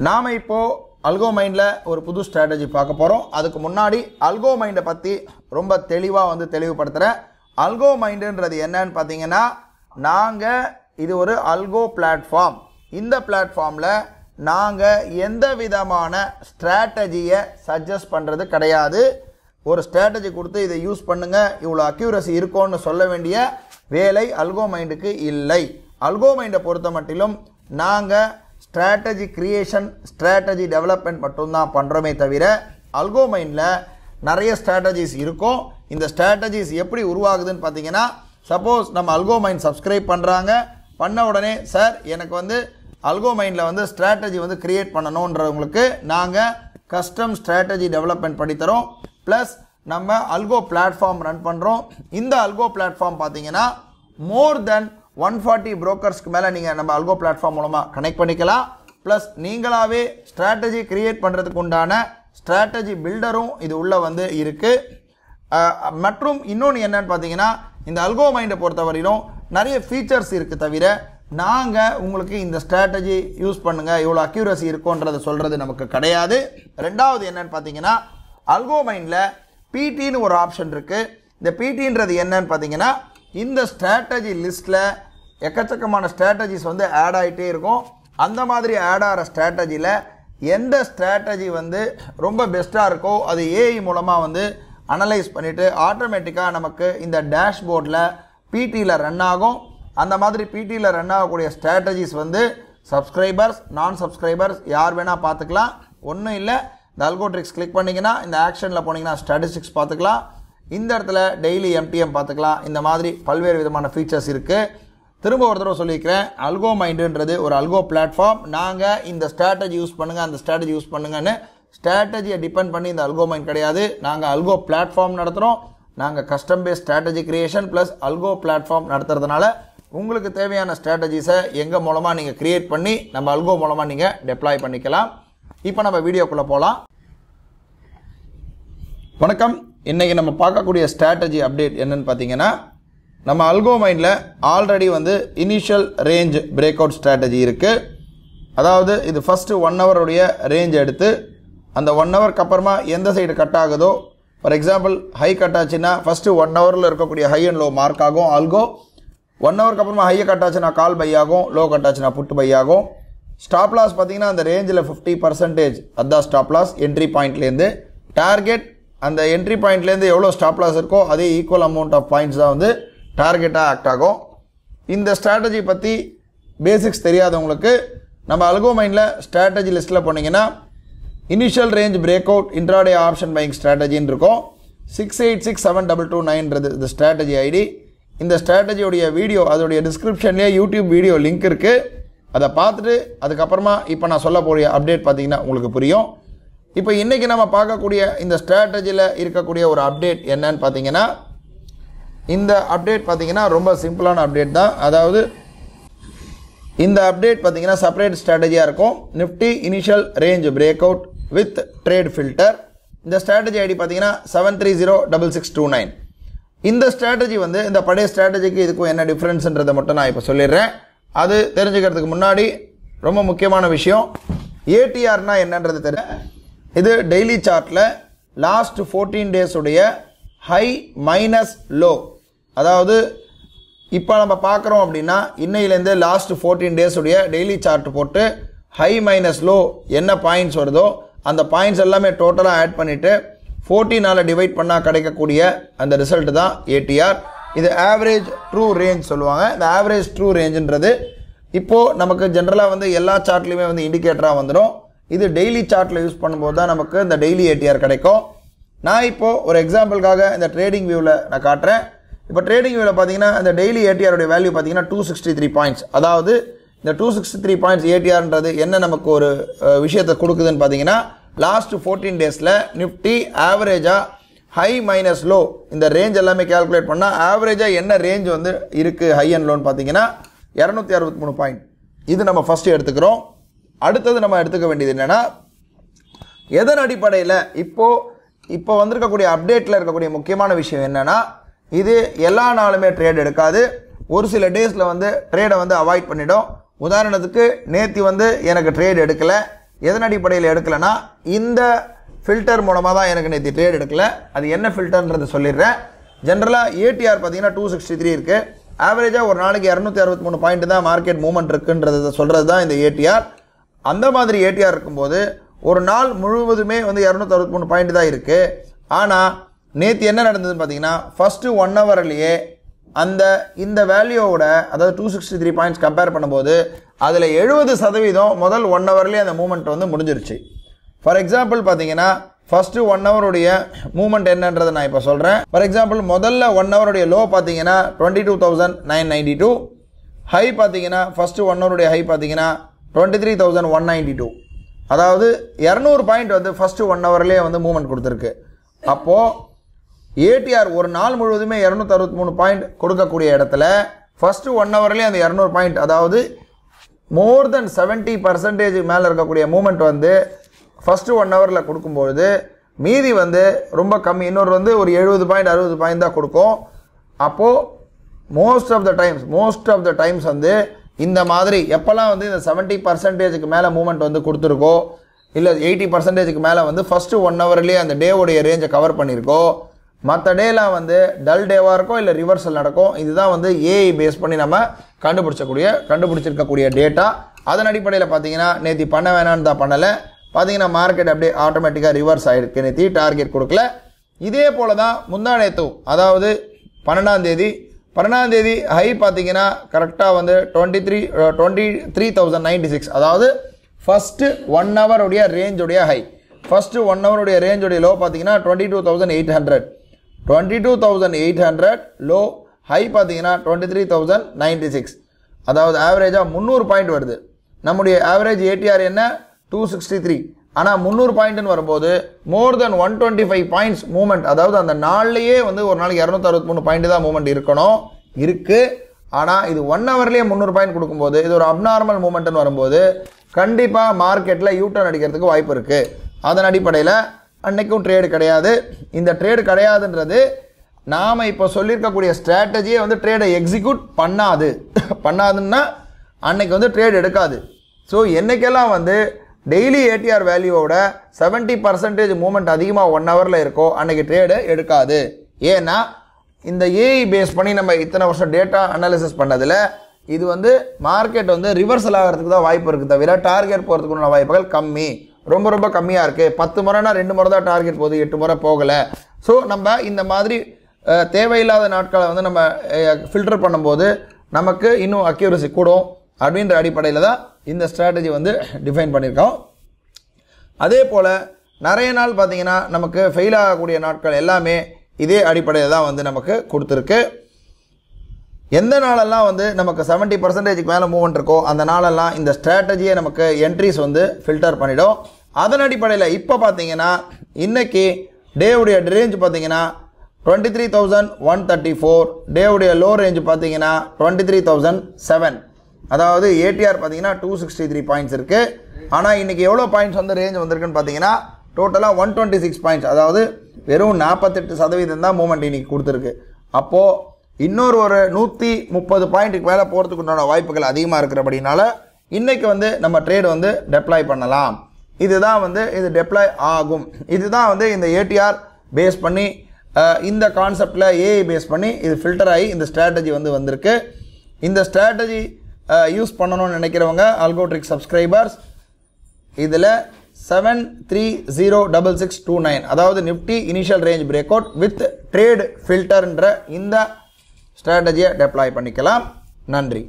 நாம இப்போ அல்கோ மைண்ட்ல ஒரு புது ஸ்ட்ராட்டஜி பார்க்க போறோம். அதுக்கு முன்னாடி அல்கோ மைண்டை பத்தி ரொம்ப தெளிவா தெளிவுபடுத்துறேன். அல்கோ மைண்டுன்றது என்னன்னு பார்த்தீங்கன்னா, நாங்க இது ஒரு அல்கோ பிளாட்ஃபார்ம். இந்த பிளாட்ஃபார்ம்ல நாங்க எந்த விதமான ஸ்ட்ராட்டஜியை சஜஸ்ட் பண்றது கிடையாது. ஒரு ஸ்ட்ராட்டஜி கொடுத்து இதை யூஸ் பண்ணுங்க, இவ்வளோ அக்யூரசி இருக்கும்னு சொல்ல வேண்டிய வேலை அல்கோ மைண்டுக்கு இல்லை. அல்கோ மைண்டை பொறுத்த மட்டிலும் நாங்கள் ஸ்ட்ராட்டஜி கிரியேஷன், ஸ்ட்ராட்டஜி டெவலப்மெண்ட் மட்டும்தான் பண்ணுறோமே தவிர, அல்கோ மைண்டில் நிறைய ஸ்ட்ராட்டஜிஸ் இருக்கும். இந்த ஸ்ட்ராட்டஜிஸ் எப்படி உருவாகுதுன்னு பார்த்தீங்கன்னா, சப்போஸ் நம்ம அல்கோ மைண்ட் சப்ஸ்கிரைப் பண்ணுறாங்க, பண்ண உடனே சார் எனக்கு அல்கோ மைண்டில் ஸ்ட்ராட்டஜி கிரியேட் பண்ணணுன்றவங்களுக்கு நாங்கள் கஸ்டம் ஸ்ட்ராட்டஜி டெவலப்மெண்ட் பண்ணித்தரோம். ப்ளஸ் நம்ம அல்கோ பிளாட்ஃபார்ம் ரன் பண்ணுறோம். இந்த அல்கோ பிளாட்ஃபார்ம் பார்த்தீங்கன்னா மோர் தென் 140 புரோக்கர்ஸ்க்கு மேலே நீங்கள் நம்ம அல்கோ பிளாட்ஃபார்ம் மூலமாக கனெக்ட் பண்ணிக்கலாம். ப்ளஸ் நீங்களாவே ஸ்ட்ராட்டஜி கிரியேட் பண்ணுறதுக்கு உண்டான ஸ்ட்ராட்டஜி பில்டரும் இது உள்ள இருக்குது. மற்றும் இன்னொன்று என்னன்னு பார்த்தீங்கன்னா, இந்த அல்கோ மைண்டை பொறுத்தவரையிலும் நிறைய ஃபீச்சர்ஸ் இருக்குது. தவிர நாங்கள் உங்களுக்கு இந்த ஸ்ட்ராட்டஜி யூஸ் பண்ணுங்கள், இவ்வளோ அக்யூரசி இருக்குன்றதை சொல்கிறது நமக்கு கிடையாது. ரெண்டாவது என்னன்னு பார்த்தீங்கன்னா, அல்கோ மைண்டில் பிடின்னு ஒரு ஆப்ஷன் இருக்குது. இந்த பிடின்றது என்னன்னு பார்த்தீங்கன்னா, இந்த ஸ்ட்ராட்டஜி லிஸ்ட்டில் எக்கச்சக்கமான ஸ்ட்ராட்டஜிஸ் ஆட் ஆகிட்டே இருக்கும். அந்த மாதிரி ஆட் ஆகிற ஸ்ட்ராட்டஜியில் எந்த ஸ்ட்ராட்டஜி ரொம்ப பெஸ்ட்டாக இருக்கோ அது ஏஐ மூலமாக அனலைஸ் பண்ணிவிட்டு ஆட்டோமேட்டிக்காக நமக்கு இந்த டேஷ்போர்டில் பிடியில் ரன் ஆகும். அந்த மாதிரி பிடியில் ரன் ஆகக்கூடிய ஸ்ட்ராட்டஜிஸ் சப்ஸ்கிரைபர்ஸ், நான் சப்ஸ்கிரைபர்ஸ் யார் வேணால் பார்த்துக்கலாம். ஒன்றும் இல்லை, இந்த அல்கோட்ரிக்ஸ் கிளிக் பண்ணிங்கன்னா இந்த ஆக்ஷனில் போனீங்கன்னா ஸ்டாட்டிஸ்டிக்ஸ் பார்த்துக்கலாம். இந்த இடத்துல டெய்லி எம்டிஎம் பார்த்துக்கலாம். இந்த மாதிரி பல்வேறு விதமான ஃபீச்சர்ஸ் இருக்குது. திரும்ப ஒரு தடவை சொல்லிக்கிறேன், அல்கோ மைண்டுன்றது ஒரு அல்கோ பிளாட்ஃபார்ம். நாங்கள் இந்த ஸ்ட்ராட்டஜி யூஸ் பண்ணுங்கள், அந்த ஸ்ட்ராட்டஜி யூஸ் பண்ணுங்கன்னு ஸ்ட்ராட்டஜியை டிபெண்ட் பண்ணி இந்த அல்கோ மைண்ட் கிடையாது. நாங்கள் அல்கோ பிளாட்ஃபார்ம் நடத்துகிறோம். நாங்கள் custom base strategy creation plus algo platform நடத்துறதுனால உங்களுக்கு தேவையான ஸ்ட்ராட்டஜிஸை எங்கள் மூலமாக நீங்கள் கிரியேட் பண்ணி நம்ம அல்கோ மூலமாக நீங்கள் டெப்ளாய் பண்ணிக்கலாம். இப்போ நம்ம வீடியோக்குள்ளே போகலாம். வணக்கம். இன்றைக்கி நம்ம பார்க்கக்கூடிய ஸ்ட்ராட்டஜி அப்டேட் என்னன்னு பார்த்தீங்கன்னா, நம்ம அல்கோ மைண்டில் already initial range break out strategy இருக்குது. அதாவது இது ஃபஸ்ட்டு 1 ஹவருடைய ரேஞ்ச் எடுத்து அந்த 1 ஹவருக்கு அப்புறமா எந்த சைடு கட் ஆகுதோ, ஃபார் எக்ஸாம்பிள் ஹை கட் ஆச்சுன்னா ஃபஸ்ட்டு 1 ஹவரில் இருக்கக்கூடிய ஹை அண்ட் லோ மார்க் ஆகும் ஆல்கோ. 1 ஹவருக்கு அப்புறமா ஹையை கட் ஆச்சுன்னா கால் பை ஆகும், லோ கட் ஆச்சுன்னா புட்டு பை ஆகும். ஸ்டாப் லாஸ் பார்த்தீங்கன்னா அந்த ரேஞ்சில் 50% அதுதான் ஸ்டாப் லாஸ் என்ட்ரி பாயிண்ட்லேருந்து. டார்கெட் அந்த என்ட்ரி பாயிண்ட்லேருந்து எவ்வளோ ஸ்டாப் லாஸ் இருக்கோ அதே ஈக்குவல் அமௌண்ட் ஆஃப் பாயிண்ட்ஸ் தான் டார்கெட்டாக ஆக்ட் ஆகும். இந்த ஸ்ட்ராட்டஜி பற்றி பேசிக்ஸ் தெரியாதவங்களுக்கு நம்ம அல்கோ மைண்டில் ஸ்ட்ராட்டஜி லிஸ்ட்டில் போனீங்கன்னா initial range break out intraday option buying ஸ்ட்ராட்டஜின்னு இருக்கும். 686722 இந்த ஸ்ட்ராட்டஜி ஐடி. இந்த ஸ்ட்ராட்டஜியோடைய வீடியோ அதோடைய டிஸ்கிரிப்ஷன்லேயே யூடியூப் வீடியோ லிங்க் இருக்குது. அதை பார்த்துட்டு அதுக்கப்புறமா இப்போ நான் சொல்ல போகிற அப்டேட் பார்த்தீங்கன்னா உங்களுக்கு புரியும். இப்போ இன்றைக்கி நம்ம பார்க்கக்கூடிய இந்த ஸ்ட்ராட்டஜியில் இருக்கக்கூடிய ஒரு அப்டேட் என்னன்னு பார்த்தீங்கன்னா, இந்த அப்டேட் பார்த்தீங்கன்னா ரொம்ப சிம்பிளான அப்டேட் தான். அதாவது இந்த அப்டேட் பார்த்தீங்கன்னா செப்பரேட் ஸ்ட்ராட்டஜியாக இருக்கும். Nifty initial range break out with trade filter. இந்த ஸ்ட்ராட்டஜி ஐடி பார்த்தீங்கன்னா 7306629. இந்த ஸ்ட்ராட்டஜி இந்த பழைய ஸ்ட்ராட்டஜிக்கு இதுக்கும் என்ன டிஃப்ரென்ஸ்ன்றதை மட்டும் நான் இப்போ சொல்லிடுறேன். அது தெரிஞ்சுக்கிறதுக்கு முன்னாடி ரொம்ப முக்கியமான விஷயம், ஏடிஆர்னா என்னன்றது தெரியும். இது டெய்லி சார்ட்டில் லாஸ்ட் 14 டேஸுடைய ஹை மைனஸ் லோ. அதாவது இப்போ நம்ம பார்க்குறோம் அப்படின்னா இன்னையிலேருந்து லாஸ்ட் 14 டேஸுடைய டெய்லி சார்ட் போட்டு ஹை மைனஸ் லோ என்ன பாயிண்ட்ஸ் வருதோ அந்த பாயிண்ட்ஸ் எல்லாமே டோட்டலாக ஆட் பண்ணிவிட்டு 14 டிவைட் பண்ணால் கிடைக்கக்கூடிய அந்த ரிசல்ட் தான் ஏடிஆர். இது ஆவரேஜ் ட்ரூ ரேஞ்ச் சொல்லுவாங்க. இந்த ஆவரேஜ் ட்ரூ ரேஞ்சுன்றது இப்போது நமக்கு ஜென்ரலாக எல்லா சார்ட்லேயுமே இண்டிகேட்டராக வந்துடும். இது டெய்லி சார்ட்டில் யூஸ் பண்ணும்போது தான் நமக்கு இந்த டெய்லி ஏடிஆர் கிடைக்கும். நான் இப்போது ஒரு எக்ஸாம்பிளுக்காக இந்த ட்ரேடிங் வியூவில் நான் காட்டுறேன். இப்போ ட்ரேடிங் வியூவில் பார்த்தீங்கன்னா இந்த டெய்லி ஏடிஆருடைய வேல்யூ பார்த்தீங்கன்னா 263 பாயிண்ட்ஸ். அதாவது இந்த 263 பாயிண்ட்ஸ் ஏடிஆர்ன்றது என்ன நமக்கு ஒரு விஷயத்தை கொடுக்குதுன்னு பார்த்தீங்கன்னா, லாஸ்ட் 14 டேஸில் நிஃப்டி ஆவரேஜாக ஹை மைனஸ் லோ இந்த ரேஞ்ச் எல்லாமே கேல்குலேட் பண்ணால் ஆவரேஜாக என்ன ரேஞ்ச் இருக்குது ஹை அண்ட் லோன்னு பார்த்தீங்கன்னா 263 பாயிண்ட். இது நம்ம ஃபஸ்ட்டு எடுத்துக்கிறோம். அடுத்தது நம்ம எடுத்துக்க வேண்டியது என்னென்னா, எதன் அடிப்படையில் இப்போ வந்திருக்கக்கூடிய அப்டேட்டில் இருக்கக்கூடிய முக்கியமான விஷயம் என்னென்னா, இது எல்லா நாளுமே ட்ரேட் எடுக்காது. ஒரு சில டேஸில் ட்ரேடை அவாய்ட் பண்ணிடும். உதாரணத்துக்கு நேற்று எனக்கு ட்ரேட் எடுக்கலை, எதன் அடிப்படையில் எடுக்கலைன்னா இந்த ஃபில்டர் மூலமாக தான் எனக்கு நேற்று ட்ரேட் எடுக்கல. அது என்ன ஃபில்டர்ன்றது சொல்லிடுறேன். ஜென்ரலாக ஏடிஆர் பார்த்தீங்கன்னா 263 இருக்குது. ஆவரேஜாக ஒரு நாளைக்கு 263 பாயிண்ட் தான் மார்க்கெட் மூவ்மெண்ட் இருக்குன்றதை சொல்கிறது தான் இந்த ஏடிஆர். அந்த மாதிரி ஏடிஆர் இருக்கும்போது ஒரு நாள் முழுவதுமே வந்து 263 பாயிண்ட் தான் இருக்குது. ஆனால் நேற்று என்ன நடந்ததுன்னு பார்த்தீங்கன்னா ஃபஸ்ட்டு 1 ஹவர்லேயே இந்த வேல்யூவோட அதாவது 263 பாயிண்ட்ஸ் கம்பேர் பண்ணும்போது அதில் 70% முதல் 1 ஹவர்லேயே அந்த மூவ்மெண்ட் வந்து முடிஞ்சிருச்சு. ஃபார் எக்ஸாம்பிள் பார்த்தீங்கன்னா ஃபஸ்ட்டு 1 ஹவருடைய மூவ்மெண்ட் என்னன்றதை நான் இப்போ சொல்கிறேன். ஃபார் எக்ஸாம்பிள் முதல்ல 1 ஹவருடைய லோ பார்த்தீங்கன்னா 22,992, ஹை பார்த்தீங்கன்னா ஃபஸ்ட்டு 1 ஹவருடைய ஹை பார்த்தீங்கன்னா 23,192. அதாவது 200 பாயிண்ட் வந்து ஃபஸ்ட்டு 1 ஹவர்லேயே வந்து மூவ்மெண்ட் கொடுத்துருக்கு. அப்போது ஏடிஆர் ஒரு நாள் முழுவதுமே 263 பாயிண்ட் கொடுக்கக்கூடிய இடத்துல ஃபஸ்ட்டு 1 ஹவர்லேயே அந்த 200 பாயிண்ட் அதாவது மோர் தென் 70% மேலே இருக்கக்கூடிய மூவ்மெண்ட் வந்து ஃபஸ்ட்டு 1 ஹவரில் கொடுக்கும்பொழுது மீதி வந்து ரொம்ப கம்மி, இன்னொரு வந்து ஒரு 70 பாயிண்ட் 60 பாயிண்ட் தான் கொடுக்கும். அப்போது மோஸ்ட் ஆஃப் த டைம்ஸ் வந்து இந்த மாதிரி எப்போல்லாம் வந்து இந்த 70% மேலே மூவ்மெண்ட் வந்து கொடுத்துருக்கோ இல்லை 80% மேலே வந்து ஃபஸ்ட்டு 1 ஹவர்லேயே அந்த டேவுடைய ரேஞ்சை கவர் பண்ணியிருக்கோ, மற்ற டேலாம் வந்து டல் டேவாக இருக்கும் இல்லை ரிவர்சல் நடக்கும். இதுதான் வந்து ஏஐ பேஸ் பண்ணி நம்ம கண்டுபிடிச்சிருக்கக்கூடிய டேட்டா. அதன் அடிப்படையில் பார்த்தீங்கன்னா நேற்று பண்ண வேணான்னு தான் பண்ணலை. பார்த்தீங்கன்னா மார்க்கெட் அப்படியே ஆட்டோமேட்டிக்காக ரிவர்ஸ் ஆகிருக்கு. நேற்று டார்கெட் கொடுக்கல. இதே போல் தான் முந்தா நேற்று அதாவது 12ஆம் தேதி ஹை பார்த்தீங்கன்னா கரெக்டாக வந்து 23,096. அதாவது ஃபஸ்ட்டு 1 ஹவருடைய ரேஞ்சுடைய ஹை, ஃபஸ்ட்டு 1 ஹவருடைய ரேஞ்சுடைய லோ பார்த்தீங்கன்னா 22,800 லோ, ஹை பார்த்தீங்கன்னா 23,096. அதாவது ஆவரேஜாக 300 பாயிண்ட் வருது. நம்முடைய ஆவரேஜ் ஏடிஆர் என்ன 263. ஆனால் 300 பாயிண்ட்னு வரும்போது மோர் தென் 125 பாயிண்ட்ஸ் மூவ்மெண்ட், அதாவது அந்த நாள்லேயே வந்து ஒரு நாளைக்கு 263 பாயிண்ட் தான் மூவ்மெண்ட் இருக்குது. ஆனால் இது 1 ஹவர்லேயே 300 பாயிண்ட் கொடுக்கும்போது இது ஒரு அப்நார்மல் மூவ்மெண்ட்னு வரும்போது கண்டிப்பாக மார்க்கெட்டில் யூட்டர்ன் அடிக்கிறதுக்கு வாய்ப்பு இருக்குது. அதன் அடிப்படையில் அன்னைக்கும் ட்ரேடு கிடையாது. இந்த ட்ரேடு கிடையாதுன்றது நாம் இப்போ சொல்லியிருக்கக்கூடிய ஸ்ட்ராட்டஜியை வந்து ட்ரேடை எக்ஸிக்யூட் பண்ணாதுன்னா அன்னைக்கு வந்து ட்ரேட் எடுக்காது. ஸோ என்றைக்கெல்லாம் வந்து டெய்லி ஏடிஆர் வேல்யூவோட 70% மூவ்மெண்ட் அதிகமாக 1 ஹவரில் இருக்கோ அன்னைக்கு ட்ரேடு எடுக்காது. ஏன்னா இந்த ஏஐ பேஸ் பண்ணி நம்ம இத்தனை வருஷம் டேட்டா அனாலிசிஸ் பண்ணதில் இது வந்து மார்க்கெட் வந்து ரிவர்சல் ஆகிறதுக்கு தான் வாய்ப்பு இருக்குது, தவிர டார்கெட் போகிறதுக்குள்ள வாய்ப்புகள் கம்மி, ரொம்ப கம்மியாக இருக்குது. 10 முறைனா 2 முறை தான் டார்கெட் போகுது, 8 முறை போகலை. ஸோ நம்ம இந்த மாதிரி தேவையில்லாத நாட்களை வந்து நம்ம ஃபில்டர் பண்ணும்போது நமக்கு இன்னும் அக்யூரசி கூடும் அப்படின்ற அடிப்படையில் தான் இந்த ஸ்ட்ராட்டஜி வந்து டிஃபைன் பண்ணியிருக்கோம். அதே போல் நிறைய நாள் பார்த்திங்கன்னா நமக்கு ஃபெயில் ஆகக்கூடிய நாட்கள் எல்லாமே இதே அடிப்படையில் தான் வந்து நமக்கு கொடுத்துருக்கு. எந்த நாளெல்லாம் வந்து நமக்கு 70% மேலே மூவ்மெண்ட் இருக்கோ அந்த நாளெல்லாம் இந்த ஸ்ட்ராட்டஜியை நமக்கு என்ட்ரிஸ் வந்து ஃபில்டர் பண்ணிடும். அதன் அடிப்படையில் இப்போ பார்த்தீங்கன்னா இன்றைக்கி டேவுடைய ரேஞ்ச் பார்த்தீங்கன்னா 23,134, டேவுடைய லோ ரேஞ்ச் பார்த்தீங்கன்னா 23,007. அதாவது ஏடிஆர் பார்த்தீங்கன்னா 263 பாயிண்ட்ஸ் இருக்குது. ஆனால் இன்றைக்கி எவ்வளோ பாயிண்ட்ஸ் வந்து ரேஞ்ச் வந்திருக்குன்னு பார்த்தீங்கன்னா டோட்டலாக 126 பாயிண்ட்ஸ், அதாவது வெறும் 48% தான் மூவ்மெண்ட் இன்றைக்கி கொடுத்துருக்கு. அப்போது இன்னொரு ஒரு 130 பாயிண்ட்டுக்கு மேலே போகிறதுக்கு உண்டான வாய்ப்புகள் அதிகமாக இருக்கிறபடினால இன்றைக்கி வந்து நம்ம ட்ரேட் வந்து டெப்ளாய் பண்ணலாம். இதுதான் வந்து இது டெப்ளாய் ஆகும். இதுதான் வந்து இந்த ஏடிஆர் பேஸ் பண்ணி இந்த கான்செப்டில் ஏஐ பேஸ் பண்ணி இது ஃபில்டர் ஆகி இந்த ஸ்ட்ராட்டஜி வந்து வந்திருக்கு. இந்த ஸ்ட்ராட்டஜி யூஸ் பண்ணணும்னு நினைக்கிறவங்க அல்கோட்ரிக் சப்ஸ்கிரைபர்ஸ் இதில் 730669 அதாவது Nifty initial range break out with trade ஃபில்டர்ன்ற இந்த ஸ்ட்ராட்டஜியை டெப்ளாய் பண்ணிக்கலாம். நன்றி.